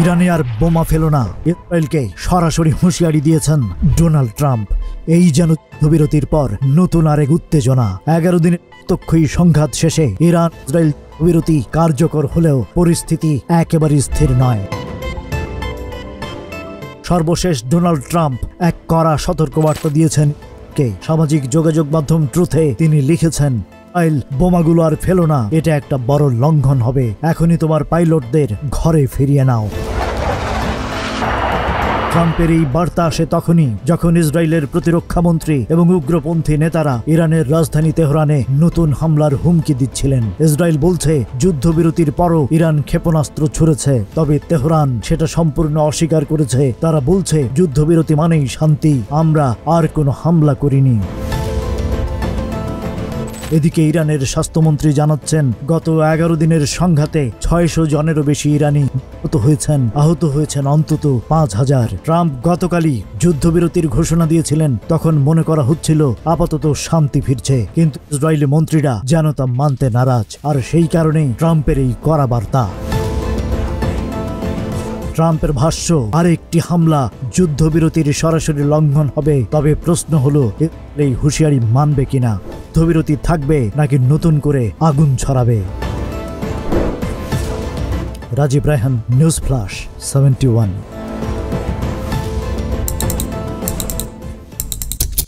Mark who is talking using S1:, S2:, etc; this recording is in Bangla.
S1: ইরানে আর বোমা ফেলো না, ইসরায়েলকে সরাসরি হুঁশিয়ারি দিয়েছেন ডোনাল্ড ট্রাম্প। এই যেন যুদ্ধবিরতির পর নতুন আরেক উত্তেজনা। 11 দিনের রক্তক্ষয়ী সংঘাত শেষে ইরান ইসরায়েল বিরতি কার্যকর হলেও পরিস্থিতি একেবারে স্থির নয়। সর্বশেষ ডোনাল্ড ট্রাম্প এক কড়া সতর্কবার্তা দিয়েছেন। সামাজিক যোগাযোগ মাধ্যম ট্রুথে তিনি লিখেছেন, ইসরায়েল বোমাগুলো আর ফেলো না, এটা একটা বড় লঙ্ঘন হবে। এখনই তোমার পাইলটদের ঘরে ফিরিয়ে নাও। ট্রাম্পের এই বার্তা আসে তখনই যখন ইসরায়েলের প্রতিরক্ষামন্ত্রী এবং উগ্রপন্থী নেতারা ইরানের রাজধানী তেহরানে নতুন হামলার হুমকি দিচ্ছিলেন। ইসরায়েল বলছে যুদ্ধবিরতির পরও ইরান ক্ষেপণাস্ত্র ছুড়েছে, তবে তেহরান সেটা সম্পূর্ণ অস্বীকার করেছে। তারা বলছে যুদ্ধবিরতি মানেই শান্তি, আমরা আর কোনো হামলা করিনি। এদিকে ইরানের স্বাস্থ্যমন্ত্রী জানাচ্ছেন, গত 11 দিনের সংঘাতে 600 জনেরও বেশি ইরানি আহত হয়েছেন অন্তত 5000। ট্রাম্প গতকালই যুদ্ধবিরতির ঘোষণা দিয়েছিলেন, তখন মনে করা হচ্ছিল আপাতত শান্তি ফিরছে, কিন্তু ইসরায়েলি মন্ত্রীরা যেন তা মানতে নারাজ। আর সেই কারণেই ট্রাম্পের এই কড়া বার্তা। ট্রাম্পের ভাষ্য, আরেকটি হামলা যুদ্ধবিরতির সরাসরি লঙ্ঘন হবে। তবে প্রশ্ন হলো, এই হুঁশিয়ারি মানবে কিনা? যুদ্ধবিরতি থাকবে নাকি নতুন করে আগুন ছড়াবে? Rajib Raihan, news flash 71।